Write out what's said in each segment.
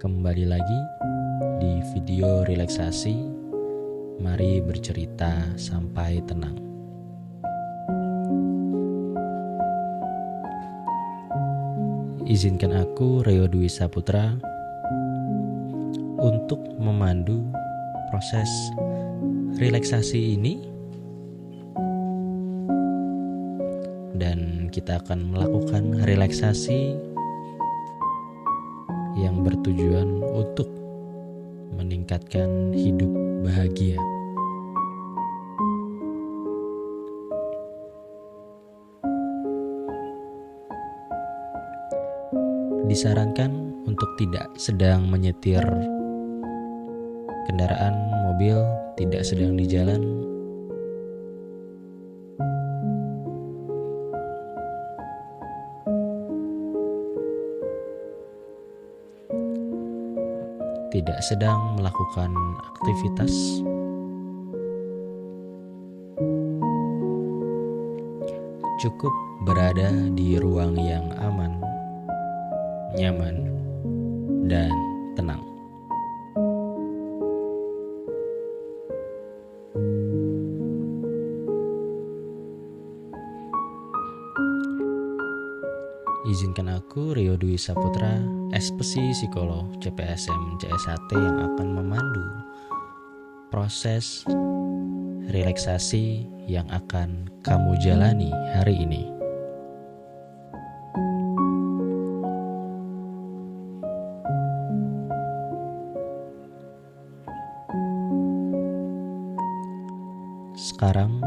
Kembali lagi di video relaksasi. Mari bercerita sampai tenang. Izinkan aku, Reo Dwi Saputra, untuk memandu proses relaksasi ini. Dan kita akan melakukan relaksasi yang bertujuan untuk meningkatkan hidup bahagia. Disarankan untuk tidak sedang menyetir kendaraan mobil, tidak sedang di jalan. Tidak sedang melakukan aktivitas. Cukup berada di ruang yang aman, nyaman, dan tenang. Izinkan aku, Reo Dwi Saputra, SPSI Psikolog CPSM CS1 yang akan memandu proses relaksasi yang akan kamu jalani hari ini. Sekarang,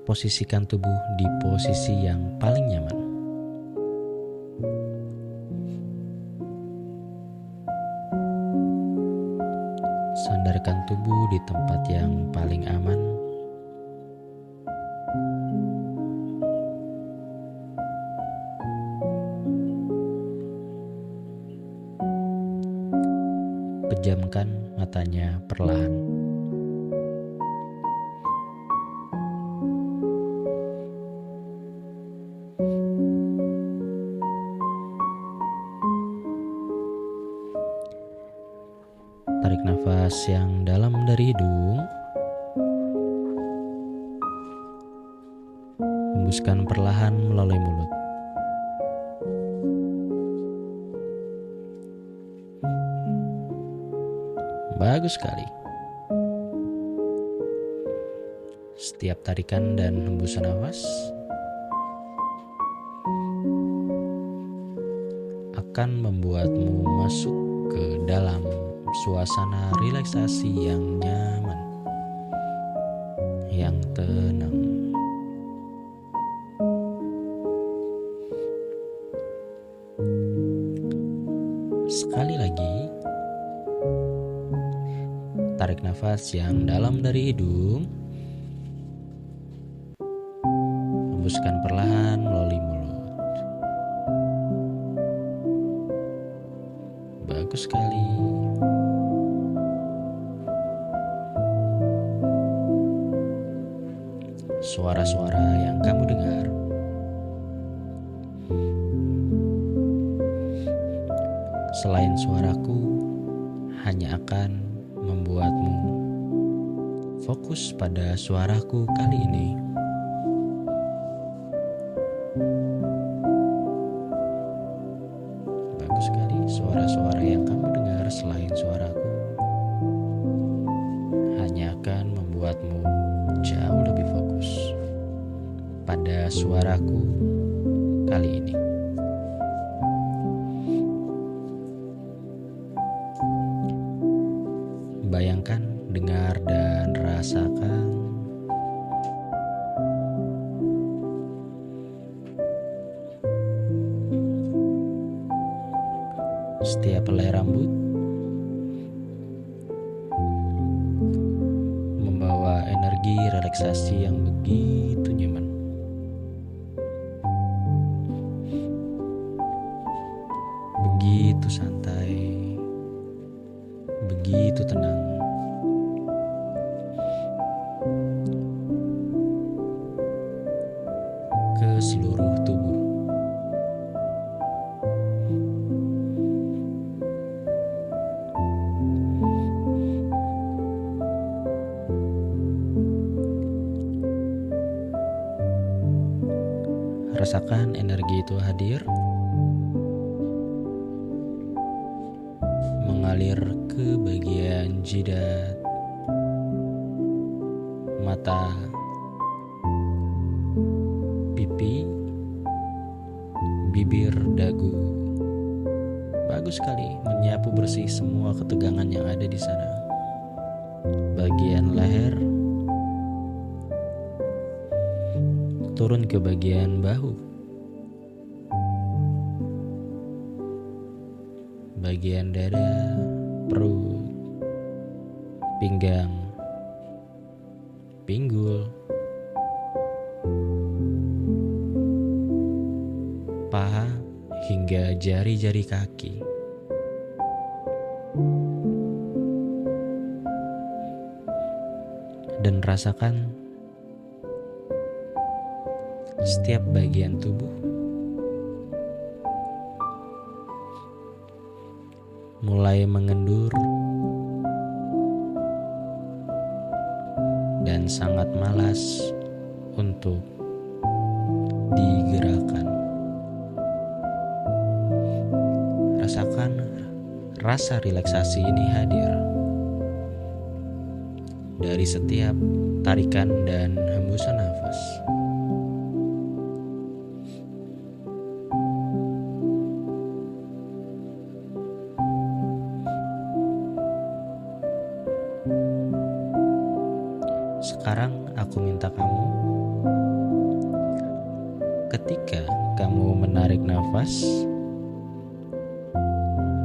posisikan tubuh di posisi yang paling nyaman. Sandarkan tubuh di tempat yang paling aman. Pejamkan matanya perlahan. Tarik nafas yang dalam dari hidung. Hembuskan perlahan melalui mulut. Bagus sekali. Setiap tarikan dan hembusan nafas akan membuatmu masuk ke dalam suasana relaksasi yang nyaman, yang tenang. Sekali lagi, tarik nafas yang dalam dari hidung, hembuskan perlahan melalui mulut. Bagus sekali. Suara-suara yang kamu dengar selain suaraku hanya akan membuatmu fokus pada suaraku kali ini. Bagus sekali. Suara-suara yang kamu dengar selain suaraku hanya akan membuatmu jauh lebih fokus pada suaraku kali ini. Bayangkan, dengar, dan rasakan setiap helai rambut membawa energi relaksasi yang begitu nyaman. Begitu santai, begitu tenang. Ke seluruh tubuh. Rasakan energi itu hadir, mengalir ke bagian jidat, mata, pipi, bibir, dagu. Bagus sekali, menyapu bersih semua ketegangan yang ada di sana. Bagian leher, turun ke bagian bahu, bagian dada, perut, pinggang, pinggul, paha, hingga jari-jari kaki. Dan rasakan setiap bagian tubuh mulai mengendur dan sangat malas untuk digerakkan. Rasakan rasa relaksasi ini hadir dari setiap tarikan dan hembusan nafas. Sekarang aku minta kamu, ketika kamu menarik nafas,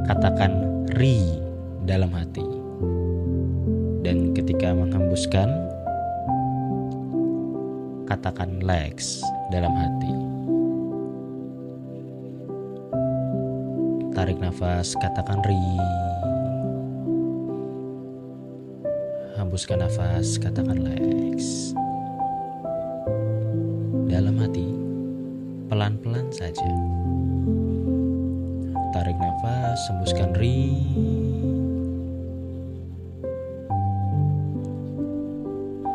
katakan ri dalam hati. Dan ketika menghembuskan, katakan lex dalam hati. Tarik nafas, katakan ri. Hembuskan nafas, katakan lex. Dalam hati, pelan-pelan saja. Tarik nafas, hembuskan ri.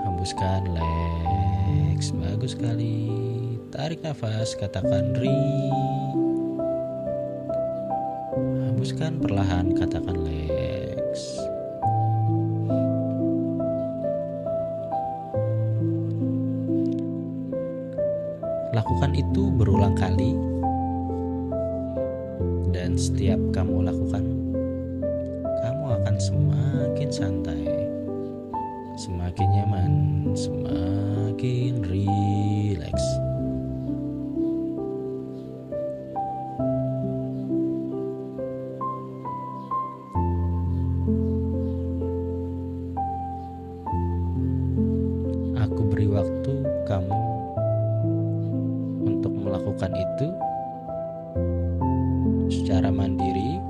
Hembuskan lex. Bagus sekali. Tarik nafas, katakan ri. Hembuskan perlahan, katakan lex. Lakukan itu berulang kali. Dan setiap kamu lakukan, kamu akan semakin santai, semakin nyaman, semakin rileks. Aku beri waktu kamu untuk melakukan itu secara mandiri.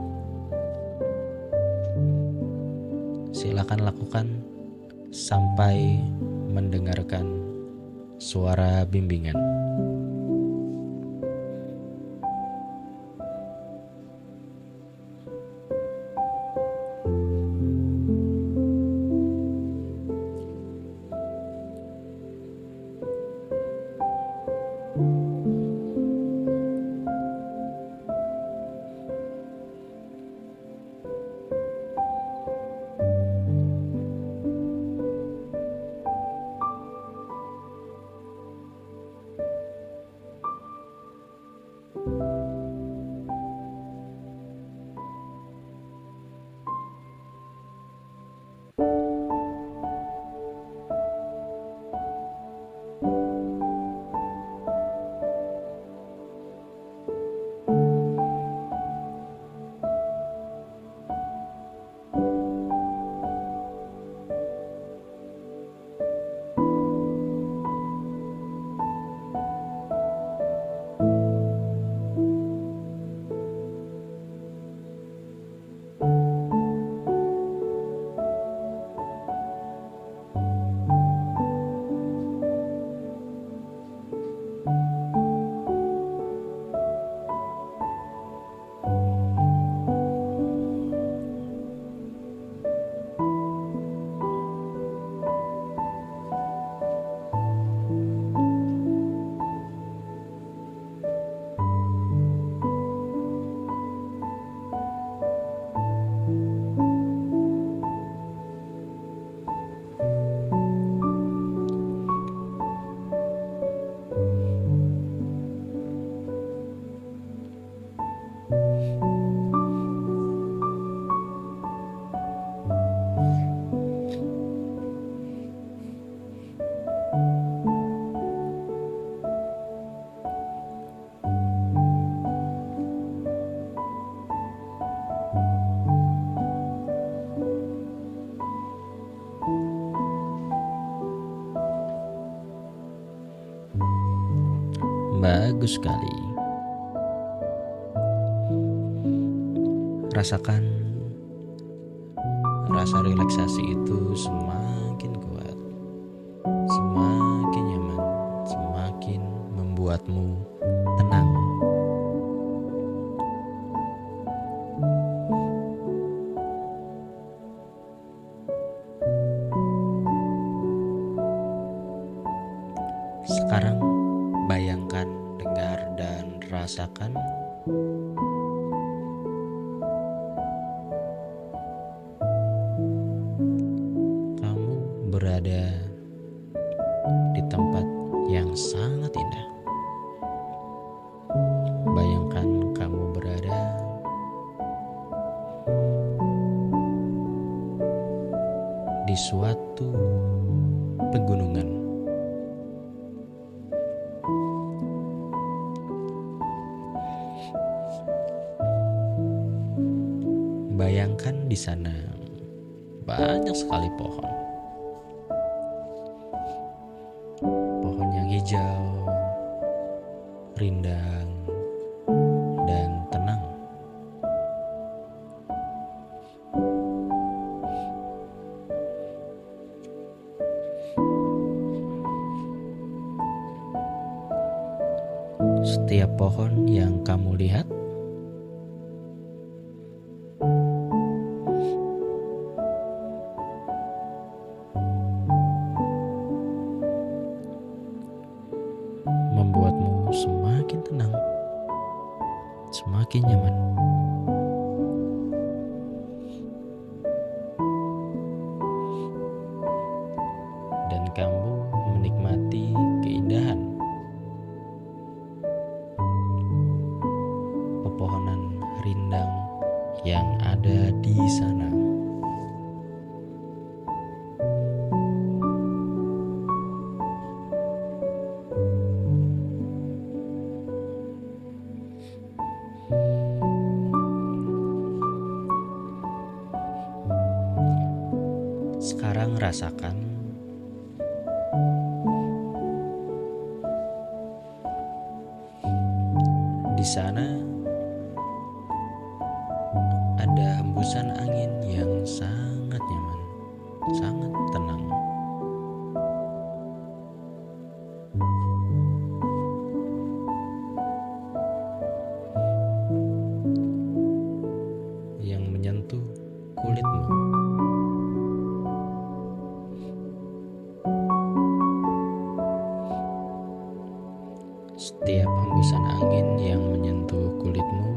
Silakan lakukan sampai mendengarkan suara bimbingan. Bagus sekali. Rasakan rasa relaksasi itu semakin kuat, semakin nyaman, semakin membuatmu tenang. Sekarang bayangkan, dengar, dan rasakan kamu berada di tempat yang sangat indah. Bayangkan kamu berada di suatu pegunungan. Bayangkan di sana banyak sekali pohon. Pohon yang hijau, rindang, dan tenang. Setiap pohon yang kamu lihat membuatmu semakin tenang, semakin nyaman. Dan kamu menikmati keindahan pepohonan rindang yang ada di sana. Sekarang rasakan di sana ada hembusan angin yang sangat nyaman, sangat tenang. Yang menyentuh kulitmu. Setiap hembusan angin yang menyentuh kulitmu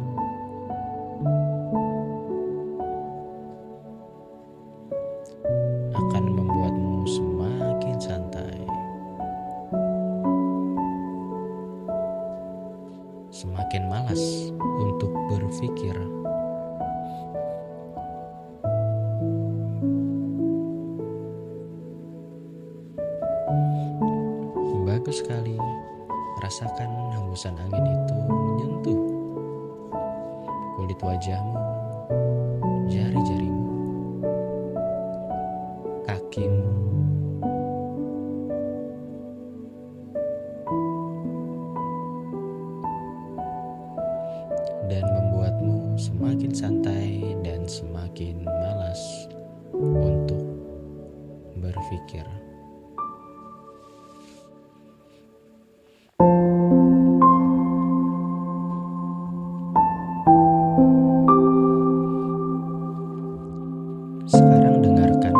akan membuatmu semakin santai, semakin malas untuk berpikir. Bagus sekali. Rasakan hembusan angin itu menyentuh kulit wajahmu, jari-jarimu, kakimu, dan membuatmu semakin santai dan semakin malas untuk berpikir. Sekarang dengarkan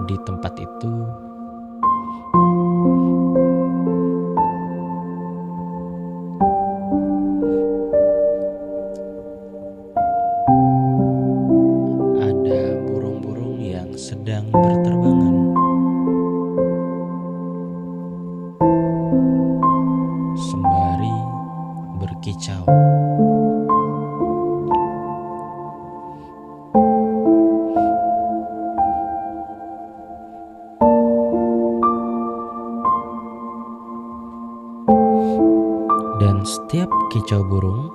di tempat itu ada burung-burung yang sedang berterbangan. Sembari berkicau. Dan setiap kicau burung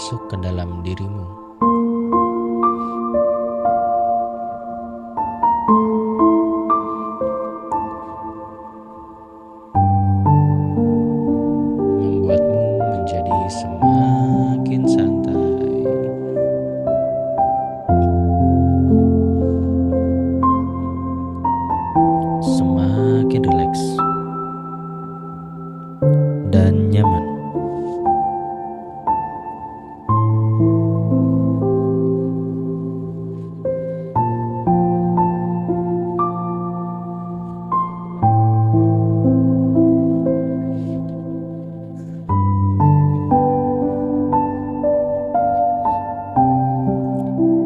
masuk ke dalam dirimu. Membuatmu menjadi semakin santai. Semakin rileks dan nyaman.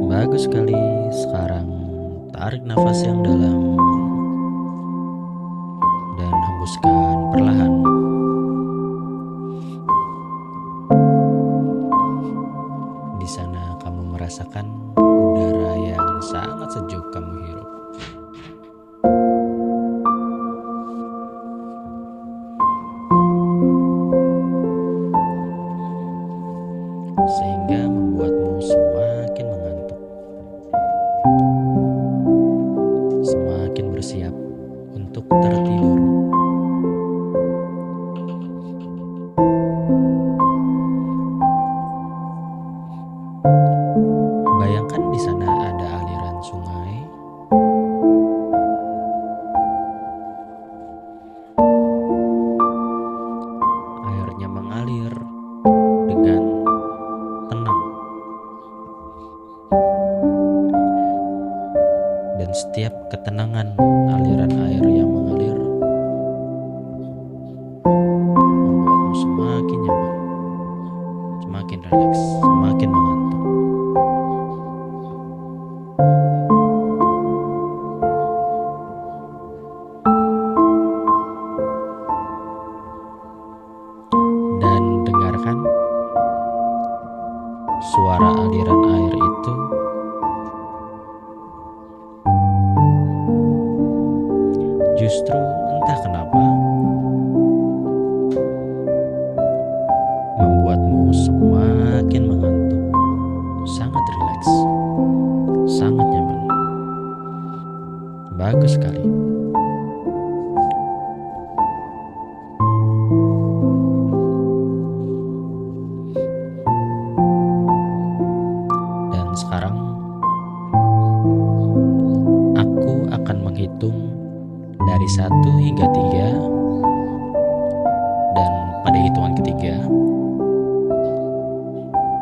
Bagus sekali. Sekarang tarik nafas yang dalam dan hembuskan perlahan. Di sana kamu merasakan udara yang sangat sejuk kamu hirup. Sehingga membuatmu semakin mengantuk. Semakin bersiap untuk tertidur. Bayangkan di sana ada aliran sungai. Airnya mengalir dengan tenang. Dan setiap ketenangan aliran air yang mengalir membuatmu semakin nyaman, semakin rileks, semakin mengantuk. Dan dengarkan suara aliran air itu justru entah kenapa membuatmu semakin mengantuk, sangat rileks, sangat nyaman. Bagus sekali. Dan sekarang aku akan menghitung dari 1 hingga 3, dan pada hitungan ketiga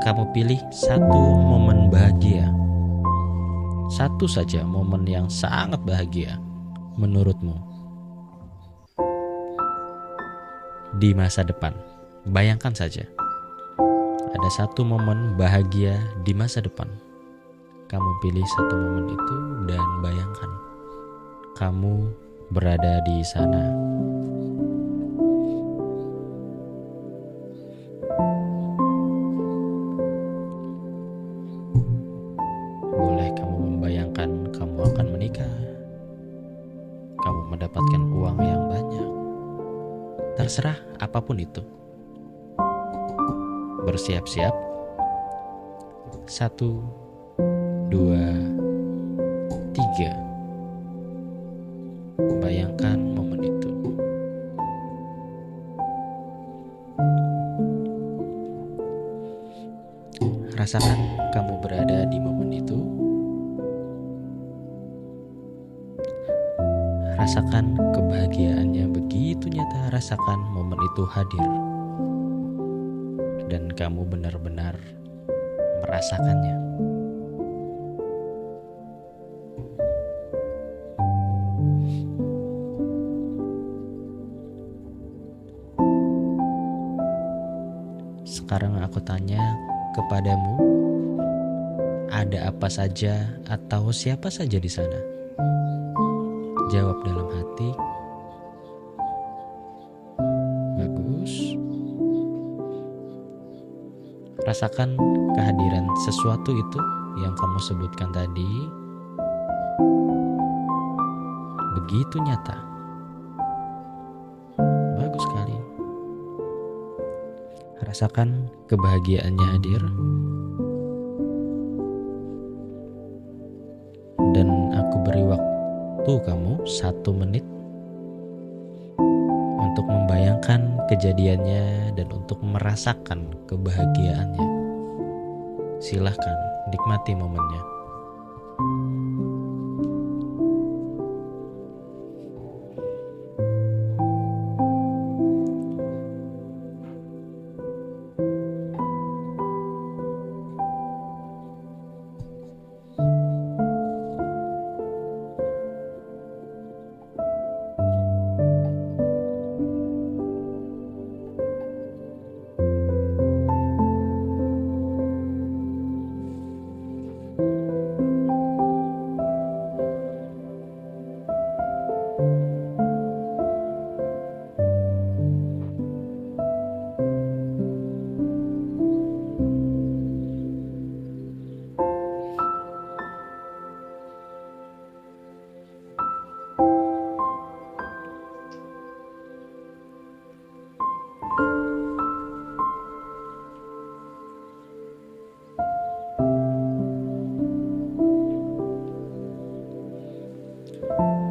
kamu pilih satu momen bahagia, satu saja momen yang sangat bahagia menurutmu di masa depan. Bayangkan saja ada satu momen bahagia di masa depan. Kamu pilih satu momen itu dan bayangkan kamu berada di sana. Boleh kamu membayangkan kamu akan menikah, kamu mendapatkan uang yang banyak, terserah apapun itu. Bersiap-siap. 1, 2, 3. Bayangkan momen itu. Rasakan kamu berada di momen itu. Rasakan kebahagiaannya begitu nyata. Rasakan momen itu hadir. Dan kamu benar-benar merasakannya. Sekarang aku tanya kepadamu, ada apa saja atau siapa saja di sana? Jawab dalam hati. Bagus. Rasakan kehadiran sesuatu itu yang kamu sebutkan tadi. Begitu nyata. Bagus sekali. Rasakan kebahagiaannya hadir. Dan aku beri waktu kamu 1 menit untuk membayangkan kejadiannya dan untuk merasakan kebahagiaannya. Silahkan nikmati momennya.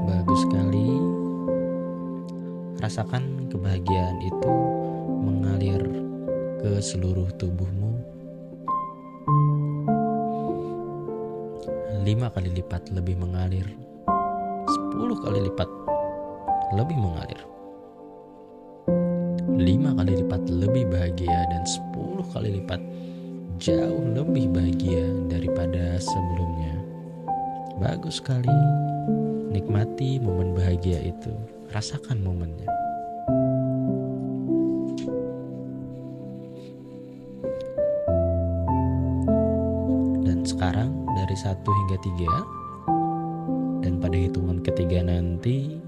Bagus sekali. Rasakan kebahagiaan itu mengalir ke seluruh tubuhmu 5 kali lipat lebih mengalir, 10 kali lipat lebih mengalir, 5 kali lipat lebih bahagia, dan 10 kali lipat jauh lebih bahagia daripada sebelumnya. Bagus sekali. Nikmati momen bahagia itu. Rasakan momennya. Dan sekarang dari 1 hingga 3, dan pada hitungan ketiga nanti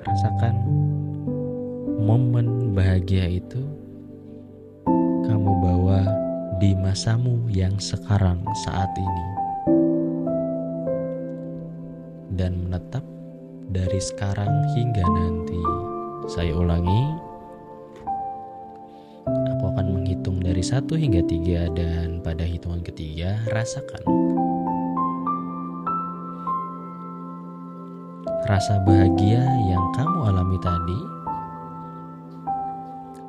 rasakan momen bahagia itu kamu bawa di masamu yang sekarang saat ini, dan menetap dari sekarang hingga nanti. Saya ulangi, aku akan menghitung dari 1 hingga 3, dan pada hitungan ketiga rasakan rasa bahagia yang kamu alami tadi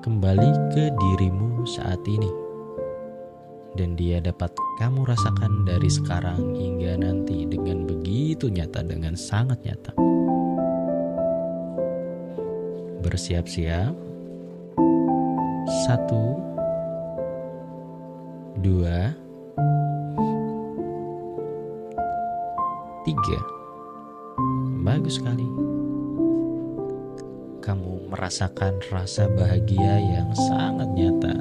kembali ke dirimu saat ini. Dan dia dapat kamu rasakan dari sekarang hingga nanti dengan begitu nyata, dengan sangat nyata. Bersiap-siap. 1, 2, 3. Bagus sekali. Kamu merasakan rasa bahagia yang sangat nyata,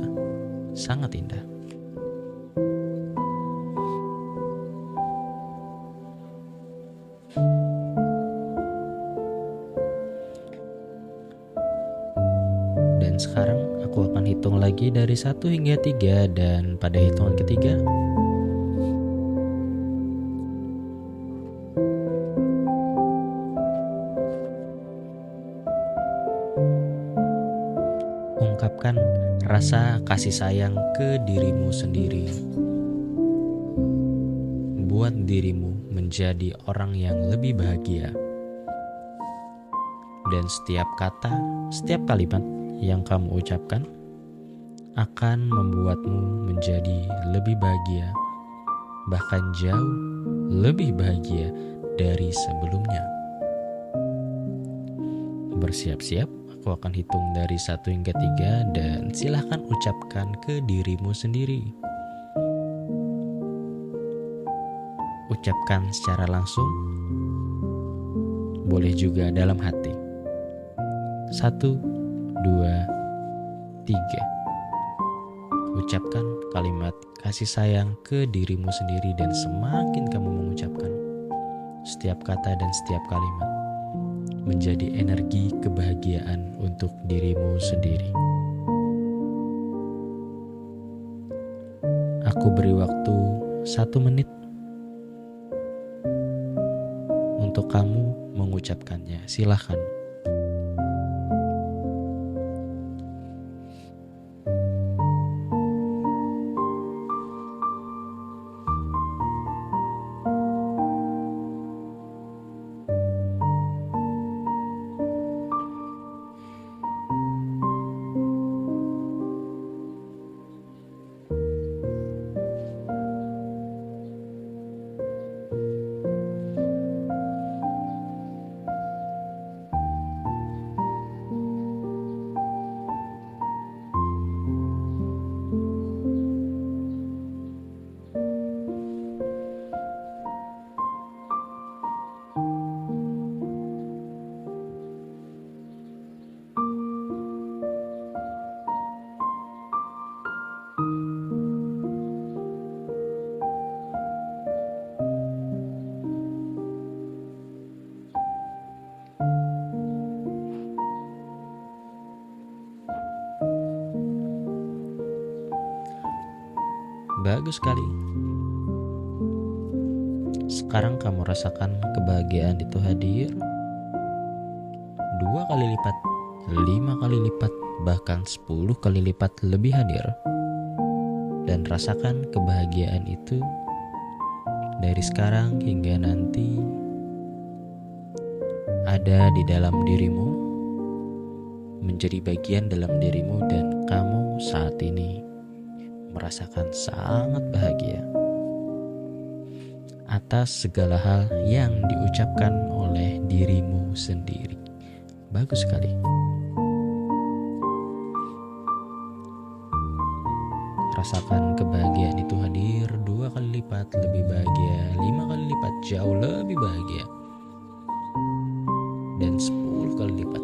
sangat indah. Dan sekarang aku akan hitung lagi dari 1 hingga 3, dan pada hitungan ketiga ungkapkan rasa kasih sayang ke dirimu sendiri. Buat dirimu menjadi orang yang lebih bahagia. Dan setiap kata, setiap kalimat yang kamu ucapkan akan membuatmu menjadi lebih bahagia, bahkan jauh lebih bahagia dari sebelumnya. Bersiap-siap, aku akan hitung dari 1 hingga 3, dan silahkan ucapkan ke dirimu sendiri. Ucapkan secara langsung, boleh juga dalam hati. 1, 2, 3. Ucapkan kalimat kasih sayang ke dirimu sendiri, dan semakin kamu mengucapkan setiap kata dan setiap kalimat menjadi energi kebahagiaan untuk dirimu sendiri. Aku beri waktu 1 menit untuk kamu mengucapkannya. silahkan. Bagus sekali. Sekarang kamu rasakan kebahagiaan itu hadir 2 kali lipat, 5 kali lipat, bahkan 10 kali lipat lebih hadir. Dan rasakan kebahagiaan itu dari sekarang hingga nanti ada di dalam dirimu, menjadi bagian dalam dirimu, dan kamu saat ini merasakan sangat bahagia atas segala hal yang diucapkan oleh dirimu sendiri. Bagus sekali. Rasakan kebahagiaan itu hadir 2 kali lipat lebih bahagia, 5 kali lipat jauh lebih bahagia, dan 10 kali lipat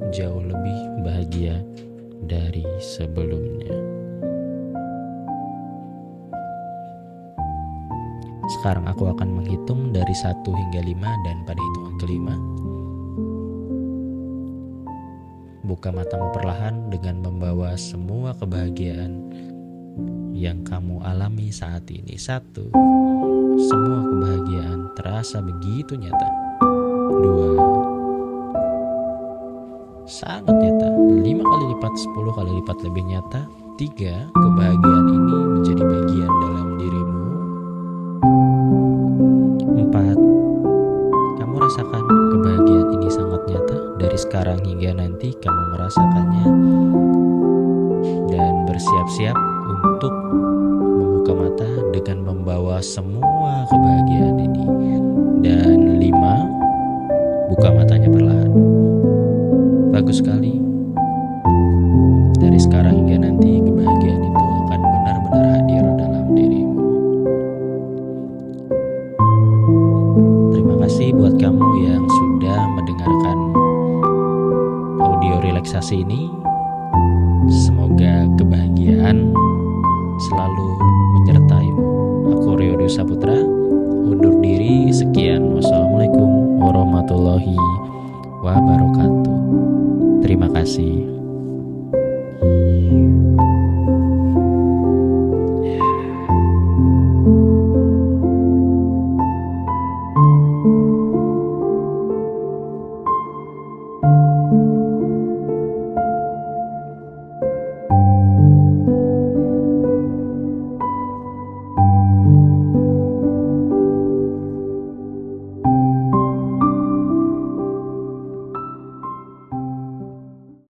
jauh lebih bahagia dari sebelumnya. Sekarang aku akan menghitung dari 1 hingga 5, dan pada hitungan kelima buka matamu perlahan dengan membawa semua kebahagiaan yang kamu alami saat ini. 1, semua kebahagiaan terasa begitu nyata. 2, sangat nyata, 5 kali lipat, 10 kali lipat lebih nyata. 3, kebahagiaan ini menjadi bagian dalam dirimu. 4, kamu rasakan kebahagiaan ini sangat nyata. Dari sekarang hingga nanti kamu merasakannya dan bersiap-siap untuk membuka mata dengan membawa semua kebahagiaan ini. Dan 5, buka matanya perlahan. Bagus sekali. Dari sekarang hingga nanti kebahagiaan itu akan benar-benar hadir dalam dirimu. Terima kasih buat kamu yang sudah mendengarkan audio relaksasi ini. Semoga kebahagiaan selalu menyertaimu. Aku Rio Dwi Saputra undur diri. Sekian. Wassalamualaikum warahmatullahi wabarakatuh. Terima kasih.